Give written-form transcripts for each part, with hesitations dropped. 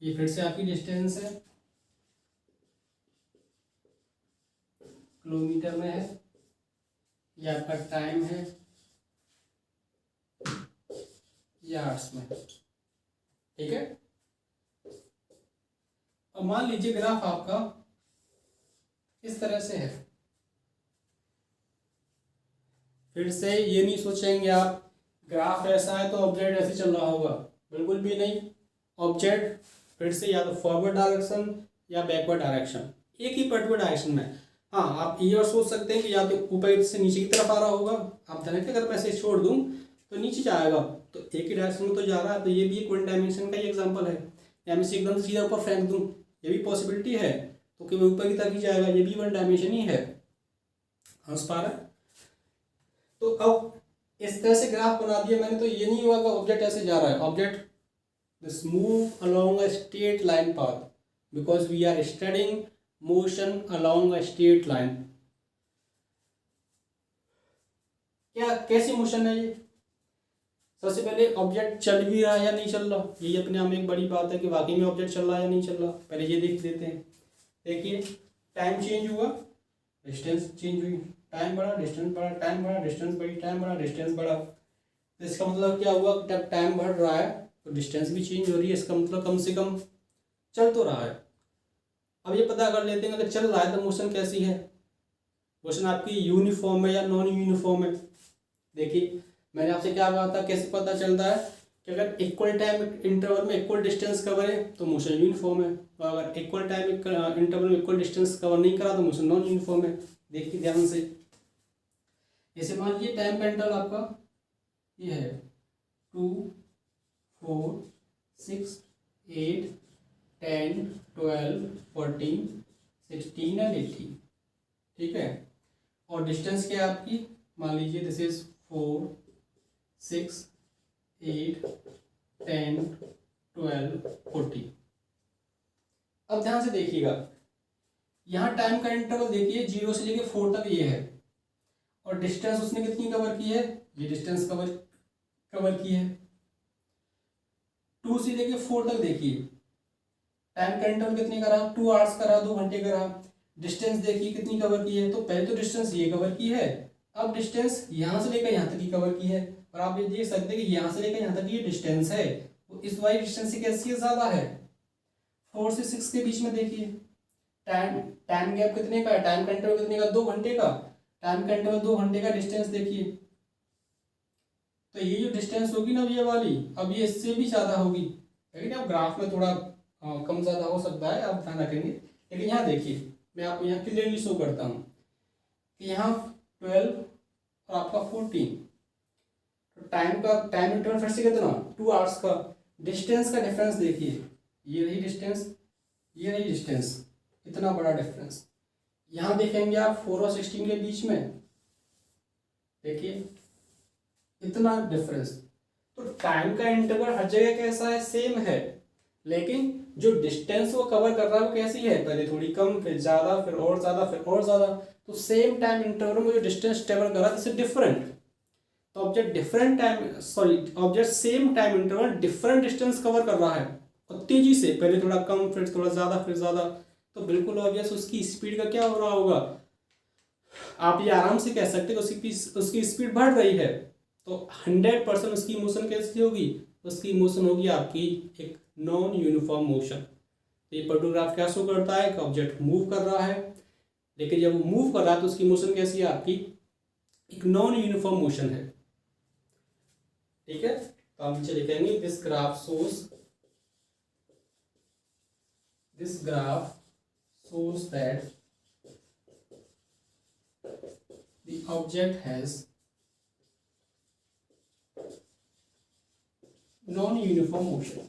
ये फिर से आपकी डिस्टेंस है, किलोमीटर में है। ये आपका टाइम है, यार्ड्स में। ठीक है। अब मान लीजिए ग्राफ आपका इस तरह से है। फिर से ये नहीं सोचेंगे आप ग्राफ ऐसा है तो ऑब्जेक्ट ऐसे चल रहा होगा, बिल्कुल भी नहीं। ऑब्जेक्ट फिर से या तो फॉरवर्ड डायरेक्शन या बैकवर्ड डायरेक्शन, एक ही पर्टिकुलर डायरेक्शन में। हाँ, आप ये और सोच सकते हैं कि या तो ऊपर से नीचे की तरफ आ रहा होगा। आप ध्यान रखें, अगर मैं ऐसे छोड़ दूँ तो नीचे जाएगा, तो एक ही डायरेक्शन में तो जा रहा है। तो ये भी एक वन डायमेंशन का ही एग्जाम्पल है। या मैं इसे एकदम सीधा ऊपर फेंक दूँ, ये भी पॉसिबिलिटी है, तो केवल ऊपर की तरफ ही जाएगा, ये भी वन डायमेंशन ही है। समझ पा रहा है? तो अब इस तरह से ग्राफ बना दिया मैंने, तो ये नहीं हुआ कि ऑब्जेक्ट ऐसे जा रहा है। Object this move along a straight line path, because we are studying motion along a straight line. क्या कैसी मोशन है ये? सबसे पहले ऑब्जेक्ट चल भी रहा है या नहीं चल रहा, यही अपने आप में एक बड़ी बात है कि वाकई में ऑब्जेक्ट चल रहा है या नहीं चल रहा। पहले ये देख लेते हैं। देखिए, टाइम चेंज हुआ, डिस्टेंस चेंज हुई, टाइम बढ़ा, डिस्टेंस बढ़ा, टाइम बढ़ा, डिस्टेंस बढ़ी, टाइम बढ़ा, डिस्टेंस बढ़ा। तो इसका मतलब क्या हुआ? जब टाइम बढ़ रहा है तो डिस्टेंस भी चेंज हो रही है। इसका मतलब कम से कम चल तो रहा है। अब ये पता कर लेते हैं अगर चल रहा है तो मोशन कैसी है। मोशन आपकी यूनिफॉर्म है या नॉन यूनिफॉर्म है। देखिए, मैंने आपसे क्या कहा था, कैसे पता चलता है कि अगर इक्वल टाइम इंटरवल में इक्वल डिस्टेंस कवर है तो मोशन यूनिफॉर्म है, और अगर इक्वल टाइम इंटरवल में इक्वल डिस्टेंस कवर नहीं करा तो मोशन नॉन यूनिफॉर्म है। देखिए ध्यान से, जैसे मान लीजिए टाइम का इंटरवल आपका ये है 2, 4, 6, 8, 10, 12, 14, 16 एंड 18। ठीक है। और डिस्टेंस क्या है आपकी? मान लीजिए दिस इज 4, 6, 8, 10, 12, 14। अब ध्यान से देखिएगा, यहाँ टाइम का इंटरवल देखिए 0 से लेके 4 तक ये है, और डिस्टेंस उसने कितनी कवर की है? ये डिस्टेंस कवर की है। 2 से लेके 4 तक देखिए, टाइम का इंटरवल कितनी करा? 2 आवर्स करा, 2 घंटे करा। डिस्टेंस देखिए कितनी कवर की है? तो पहले तो डिस्टेंस ये कवर की है, अब डिस्टेंस यहाँ से लेकर यहाँ तक की कवर की है। और आप ये देख सकते हैं कि यहाँ से लेकर यहाँ तक ये डिस्टेंस है, वो इस वाली डिस्टेंस से कैसी है? ज़्यादा है। 4 से 6 के बीच में देखिए टाइम गैप कितने का है? टाइम का इंटरवल कितने का? 2 घंटे का। टाइम का इंटरवल 2 घंटे का। डिस्टेंस देखिए, तो ये जो डिस्टेंस होगी ना ये वाली, अब ये इससे भी ज़्यादा होगी। लेकिन अब ग्राफ में थोड़ा कम ज़्यादा हो सकता है, आप ध्यान रखेंगे। लेकिन यहाँ देखिए, मैं आपको यहाँ क्लियरली शो करता हूँ कि यहाँ 12 और आपका 14, तो टाइम इंटरवल फिर से कितना? 2 आवर्स का। डिस्टेंस का डिफरेंस देखिए, ये रही डिस्टेंस, ये रही डिस्टेंस, इतना बड़ा डिफरेंस। यहाँ देखेंगे आप 4 और 16 के बीच में, देखिए इतना डिफरेंस। तो टाइम का इंटरवल हर जगह कैसा है? सेम है, लेकिन जो डिस्टेंस वो कवर कर रहा है वो कैसी है? पहले थोड़ी कम, फिर ज़्यादा, फिर और ज़्यादा, फिर और ज़्यादा। तो सेम टाइम इंटरवल में जो डिस्टेंस ट्रेवल कर रहा है, इससे डिफरेंट। तो object same time interval different distance cover कर रहा है, और तेजी से, पहले थोड़ा कम, फिर थोड़ा ज़्यादा, फिर ज़्यादा। तो बिल्कुल ऑब्वियस उसकी स्पीड का क्या हो रहा होगा? आप ये आराम से कह सकते हैं उसकी स्पीड बढ़ रही है। तो 100% उसकी मोशन कैसी होगी? उसकी मोशन होगी आपकी एक नॉन यूनिफॉर्म मोशन। तो ये फोटोग्राफ क्या शो करता है कि ऑब्जेक्ट मूव कर रहा है, लेकिन जब वो मूव कर रहा है तो उसकी मोशन कैसी है? आपकी एक नॉन यूनिफॉर्म मोशन है। ठीक है। तो हम नीचे लिखेंगे this graph shows that the object has non-uniform motion,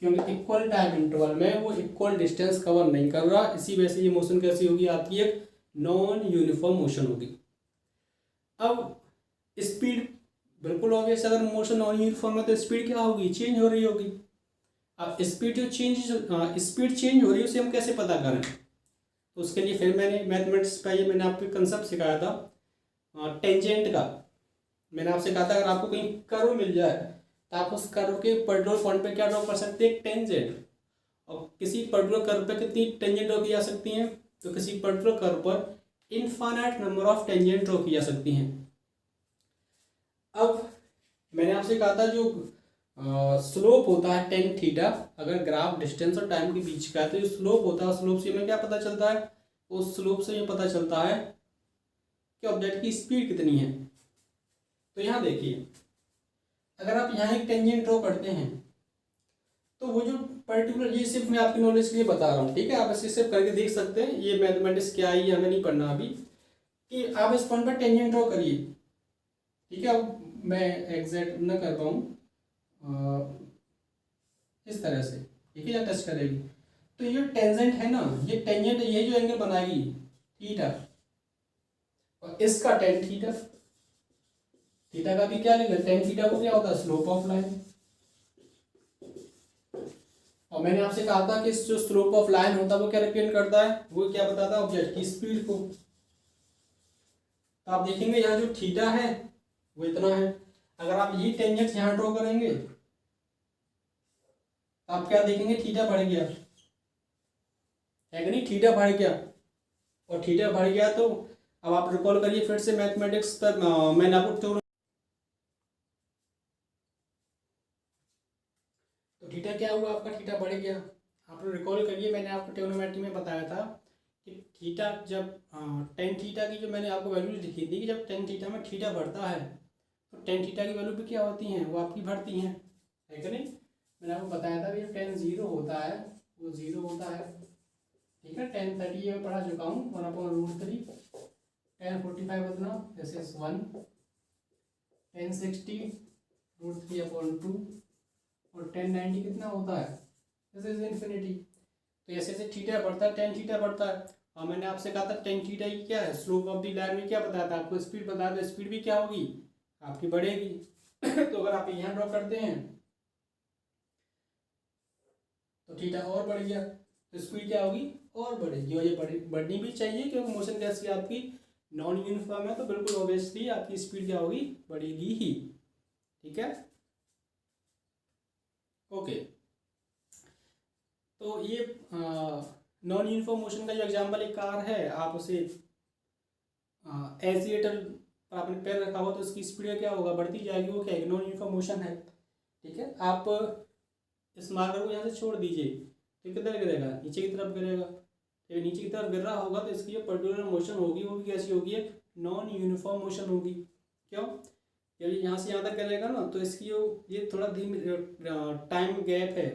क्योंकि इक्वल टाइम इंटरवल में वो इक्वल डिस्टेंस कवर नहीं कर रहा, इसी वजह से ये मोशन कैसी होगी? आपकी एक नॉन यूनिफॉर्म मोशन होगी। अब स्पीड बिल्कुल ऑब्वियस, अगर मोशन नॉन यूनिफॉर्म है तो स्पीड क्या होगी? चेंज हो रही होगी। अब स्पीड चेंज हो रही है, उसे हम कैसे पता करें? तो उसके लिए फिर मैंने मैथमेटिक्स का ये मैंने आपको कंसेप्ट सिखाया था टेंजेंट का। मैंने आपसे कहा था अगर आपको कहीं कर्व मिल जाए तो आप उस कर्व के पर्टिकुलर पॉइंट पे क्या ड्रॉ कर सकते हैं, एक टेंजेंट। और किसी पर्टिकुलर कर्व पे कितनी टेंजेंट ड्रॉ की जा सकती हैं, तो किसी पर्टिकुलर कर्व पर infinite number of tangent draw की जा सकती हैं। अब मैंने आपसे कहा था जो स्लोप होता है टेन थीटा, अगर ग्राफ डिस्टेंस और टाइम के बीच का है तो जो स्लोप होता है, स्लोप से हमें क्या पता चलता है, उस स्लोप से ये पता चलता है कि ऑब्जेक्ट की स्पीड कितनी है। तो यहाँ देखिए, अगर आप यहाँ एक टेंजेंट ड्रॉ करते हैं तो वो जो पर्टिकुलर, ये सिर्फ मैं आपकी नॉलेज के लिए बता रहा हूँ, ठीक है, आप इसे सिर्फ करके देख सकते हैं, ये मैथमेटिक्स क्या है ये हमें नहीं पढ़ना अभी, कि आप इस पॉइंट पर टेंजेंट ड्रॉ करिए, ठीक है। अब मैं एग्जैक्ट न कर पाऊँ इस तरह से, ठीक है, या टच करेगी तो ये टेंजेंट है ना, ये टेंजेंट ये जो एंगल बनाएगी थीटा, और इसका टेन थीटा, थीटा का भी क्या लेगा, टेन थीटा को क्या होता है, स्लोप ऑफ लाइन। और मैंने आपसे कहा था कि जो स्लोप ऑफ लाइन होता है वो क्या रिप्रेजेंट करता है, वो क्या बताता है, ऑब्जेक्ट की स्पीड को। तो आप देखेंगे यहाँ जो थीटा है वो इतना है, अगर आप ये टेंजेंट यहाँ ड्रॉ करेंगे तो आप क्या देखेंगे, थीटा बढ़ गया है कि नहीं, थीटा बढ़ गया, और थीटा बढ़ गया तो अब आप रिकॉल करिए फिर से मैथमेटिक्स तक, मैंने आपको तो थीटा क्या हुआ आपका, थीटा बढ़ गया। आप लोग रिकॉल करिए, मैंने आपको ट्रिग्नोमेट्री में बताया था कि थीटा जब टेन थीटा की जो मैंने आपको वैल्यूज लिखी थी कि जब टेन थीटा में थीटा बढ़ता है तो टेन थीटा की वैल्यू भी क्या होती हैं, वो आपकी बढ़ती हैं, है कि नहीं। मैंने आपको बताया था कि जब टेन जीरो होता है वो जीरो होता है, ठीक है। टेन थर्टी ये मैं पढ़ा चुका हूँ, 1/√3, टेन 45 उतना, दिस इज 1, टेन 60 √3/2, और 1090 कितना होता है, दिस इज इन्फिनिटी। तो ऐसे ऐसे थीटा बढ़ता है, टेन थीटा बढ़ता है, और मैंने आपसे कहा था टेन थीटा की क्या है, स्लोप ऑफ द लाइन में क्या बताया था आपको, स्पीड बताया था, स्पीड भी क्या होगी आपकी बढ़ेगी। तो अगर आप यहाँ ड्रॉ करते हैं तो थीटा और बढ़ गया, तो स्पीड क्या होगी और बढ़ेगी, और ये बढ़नी भी चाहिए क्योंकि मोशन कैसी आपकी नॉन यूनिफॉर्म है, तो बिल्कुल ऑब्वियसली आपकी स्पीड क्या होगी, बढ़ेगी ही, ठीक है, ओके। तो ये नॉन यूनिफॉर्म मोशन का जो एग्जाम्पल एक कार है, आप उसे एक्सीलेटर पर आपने पैर रखा हो तो उसकी स्पीड क्या होगा, बढ़ती जाएगी, वो क्या है, नॉन यूनिफॉर्म मोशन है, ठीक है। आप इस मार्कर को यहाँ से छोड़ दीजिए तो किधर गिरेगा, नीचे की तरफ गिरेगा, तो नीचे की तरफ गिर रहा होगा तो इसकी जो पर्टिकुलर मोशन होगी वो भी कैसी होगी, एक नॉन यूनिफॉर्म मोशन होगी। क्यों, यदि यहाँ से यहाँ तक गिरेगा ना तो इसकी जो ये थोड़ा धीमी टाइम गैप है,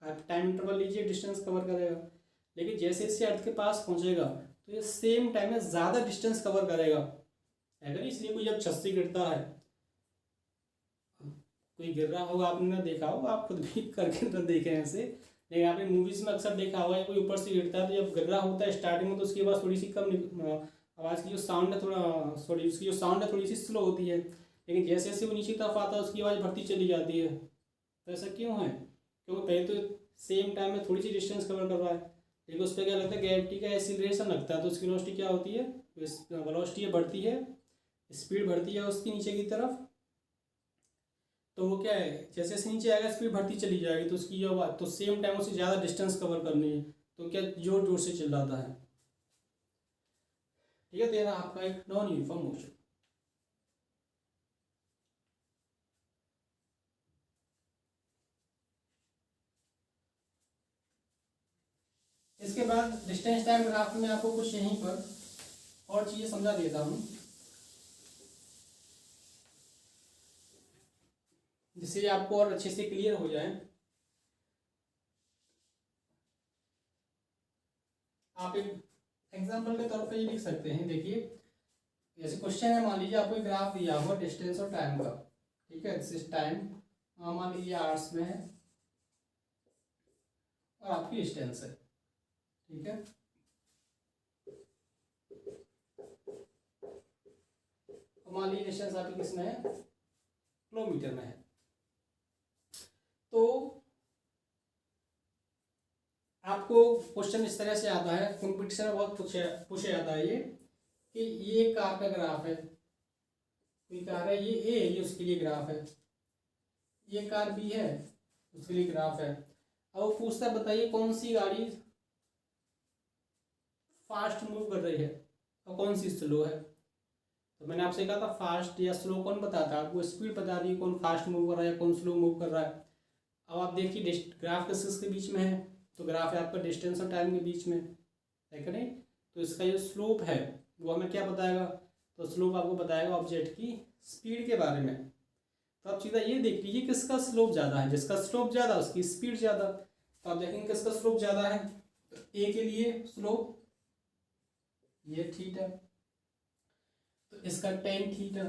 आप टाइम इंटरवल लीजिए, डिस्टेंस कवर करेगा, लेकिन जैसे इससे अर्थ के पास पहुँचेगा तो ये सेम टाइम में ज़्यादा डिस्टेंस कवर करेगा, अगर इसलिए कोई जब छत से गिरता है, कोई गिर रहा होगा आपने ना देखा होगा, आप खुद भी करके तो देखे हैं ऐसे, लेकिन आपने मूवीज़ में अक्सर देखा होगा कोई ऊपर से गिरता है तो जब गिर रहा होता है स्टार्टिंग में तो उसकी आवाज़ थोड़ी सी कम, आवाज़ की जो साउंड है थोड़ा सॉरी उसकी जो साउंड है थोड़ी सी स्लो होती है, लेकिन जैसे जैसे वो नीचे तरफ आता है उसकी आवाज़ बढ़ती चली जाती है। तो ऐसा क्यों है, क्योंकि पहले तो सेम टाइम में थोड़ी सी डिस्टेंस कवर कर रहा है, लेकिन उस पर क्या लगता है, ग्रेविटी का एक्सीलरेशन लगता है, तो उसकी वेलोसिटी क्या होती है, वेलोसिटी बढ़ती है, स्पीड बढ़ती है उसकी नीचे की तरफ, तो वो क्या है, जैसे जैसे नीचे आएगा स्पीड बढ़ती चली जाएगी, तो उसकी जो बात तो सेम टाइम उसे ज़्यादा डिस्टेंस कवर करनी है, तो क्या जोर जोर से चिल्लाता है, ठीक है। तेरा आपका एक नॉन यूनिफॉर्म मोशन। इसके बाद डिस्टेंस टाइम ग्राफ में आपको कुछ यहीं पर और चीज़ें समझा देता हूँ जिससे आपको और अच्छे से क्लियर हो जाए। आप एक एग्जाम्पल के तौर पे ये लिख सकते हैं, देखिए जैसे क्वेश्चन है, मान लीजिए आपको एक ग्राफ दिया हुआ डिस्टेंस और टाइम का, ठीक है, दिस इज टाइम, मान लीजिए आवर्स में है और आपकी डिस्टेंस है, ठीक है। मान लीजिए डिस्टेंस आपकी किसमें है, किलोमीटर में है। तो आपको क्वेश्चन इस तरह से आता है, कंपटीशन में बहुत पूछे जाता है ये, कि ये कार का ग्राफ है, कोई कार है ये ए, ये उसके लिए ग्राफ है, ये कार भी है, उसके लिए ग्राफ है। अब वो पूछता है बताइए कौन सी गाड़ी फास्ट मूव कर रही है और कौन सी स्लो है। तो मैंने आपसे कहा था फास्ट या स्लो कौन बताता है, आपको स्पीड बता दी कौन फास्ट मूव कर रहा है कौन स्लो मूव कर रहा है। अब आप देखिए ग्राफ किसके बीच में है, तो ग्राफ है आपका डिस्टेंस और टाइम के बीच में है कि नहीं। तो इसका जो स्लोप है वो हमें क्या बताएगा, तो स्लोप आपको बताएगा ऑब्जेक्ट की स्पीड के बारे में। तो आप सीधा ये देख लीजिए किसका स्लोप ज़्यादा है, जिसका स्लोप ज़्यादा उसकी स्पीड ज़्यादा। तो आप देखेंगे किसका स्लोप ज़्यादा है, तो ए के लिए स्लोप ये थीटा, तो इसका टेन थीटा,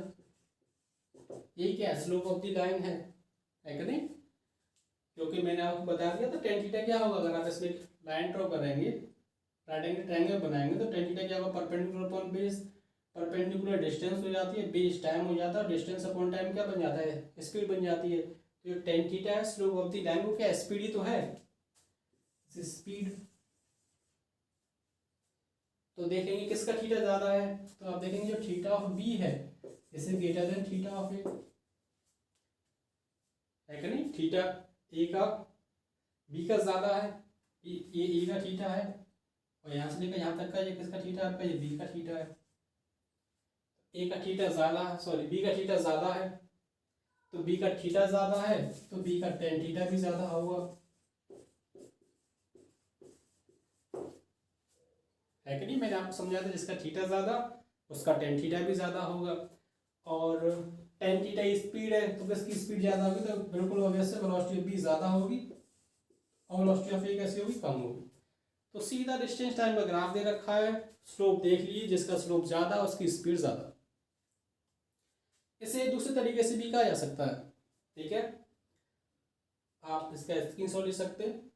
ये क्या स्लोप ऑफ द लाइन है कि नहीं। क्योंकि मैंने आपको बता दिया था टेन थीटा क्या होगा, अगर आप इसमें लाइन ड्रॉ करेंगे राइट एंगल ट्रायंगल बनाएंगे तो टेन थीटा क्या होगा, perpendicular upon base, perpendicular distance हो जाती है, बेस टाइम हो जाता है, डिस्टेंस अपॉन टाइम क्या बन जाता है, स्पीड बन जाती है। तो ये टेन थीटा है स्लोप ऑफ द लाइन, वो क्या स्पीड ही तो है, स्पीड। तो देखेंगे किसका थीटा ज़्यादा है, तो आप देखेंगे जो थीटा ऑफ बी है इसे ग्रेटर देन थीटा ऑफ ए है कि नहीं। थीटा ए का बी का ज़्यादा है, ये ए का थीटा है, और यहाँ से लेकर यहाँ तक का ये किसका थीटा है आपका, ये बी का थीटा है। ए का थीटा ज़्यादा है, सॉरी बी का थीटा ज़्यादा है, तो बी का थीटा ज़्यादा है तो बी का टेन थीटा भी ज़्यादा होगा है कि नहीं। मैंने आपको समझाया था जिसका थीटा ज़्यादा उसका टेन थीटा भी ज़्यादा होगा। और टेन थीटा स्पीड है तो किसकी स्पीड ज़्यादा होगी, तो बिल्कुल ऑब्वियस है वेलोसिटी ऑफ बी ज़्यादा होगी और वेलोसिटी ऑफ ए कैसी होगी, कम होगी। तो सीधा डिस्टेंस टाइम का ग्राफ दे रखा है, स्लोप देख लीजिए जिसका स्लोप ज़्यादा उसकी स्पीड ज़्यादा। इसे दूसरे तरीके से भी कहा जा सकता है, ठीक है, आप इसका स्क्रीनशॉट ले सकते हैं।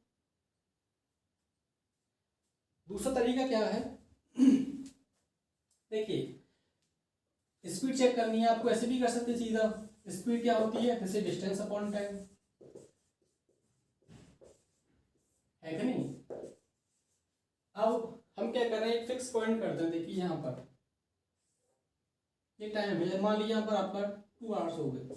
दूसरा तरीका क्या है देखिए स्पीड चेक करनी है आपको, ऐसे भी कर सकते सीधा। स्पीड क्या होती है, जैसे डिस्टेंस अपॉन टाइम है कि नहीं। अब हम क्या कर रहे हैं, एक फिक्स पॉइंट करते हैं। देखिए यहाँ पर ये टाइम है, मान लीजिए यहाँ पर आपका 2 आवर्स हो गए।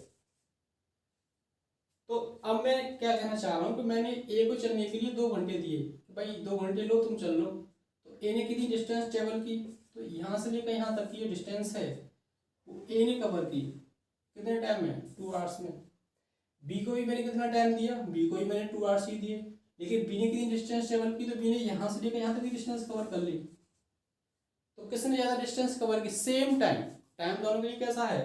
तो अब मैं क्या कहना चाह रहा हूँ कि मैंने ए को चलने के लिए 2 घंटे दिए, भाई 2 घंटे लो तुम चल लो। तो ए ने कितनी डिस्टेंस ट्रेवल की, तो यहाँ से लेकर यहाँ तक की जो डिस्टेंस है वो ए ने कवर की कितने टाइम में, 2 आवर्स में। बी को भी मैंने कितना टाइम दिया, बी को भी मैंने 2 आवर्स ही दिए, लेकिन बी ने कितनी डिस्टेंस ट्रेवल की, तो बी ने यहाँ से लेकर यहाँ तक की डिस्टेंस कवर कर ली। तो किसने ज़्यादा डिस्टेंस कवर की, सेम टाइम, टाइम दोनों के लिए कैसा है,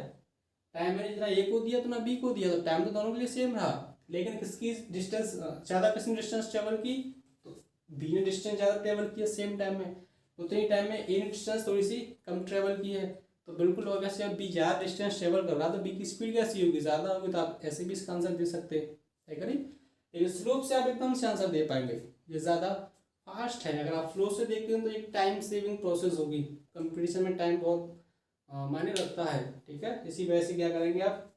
टाइम मैंने जितना ए को दिया तो ना बी को दिया, तो टाइम तो दोनों के लिए सेम रहा, लेकिन किसकी डिस्टेंस ज़्यादा, किसने डिस्टेंस ट्रेवल की, तो बी ने डिस्टेंस ज़्यादा ट्रेवल किया सेम टाइम में। उतनी टाइम में ए ने डिस्टेंस थोड़ी सी कम ट्रेवल की है, तो बिल्कुल ऑब्वियसली अब बी ज़्यादा डिस्टेंस ट्रेवल कर रहा है तो बी की स्पीड कैसी होगी, ज़्यादा होगी। तो आप ऐसे भी इसका आंसर दे सकते हैं कि नहीं। लेकिन स्लोप से आप एकदम से आंसर दे पाएंगे, ये ज़्यादा फास्ट है। अगर आप स्लो से देखते हैं तो एक टाइम सेविंग प्रोसेस होगी, कंपटीशन में टाइम बहुत मायने रखता है, ठीक है। इसी वजह से क्या करेंगे आप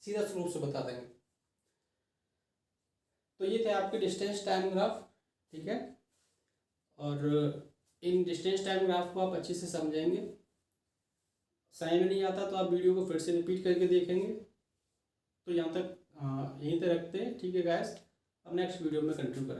सीधा स्लोप से बता देंगे। तो ये थे आपके डिस्टेंस टाइम ग्राफ, ठीक है। और इन डिस्टेंस टाइम ग्राफ को आप अच्छे से समझेंगे। समझ में नहीं आता तो आप वीडियो को फिर से रिपीट करके देखेंगे। तो यहाँ तक यहीं तक रखते हैं, ठीक है गाइस। अब नेक्स्ट वीडियो में कंटिन्यू करें।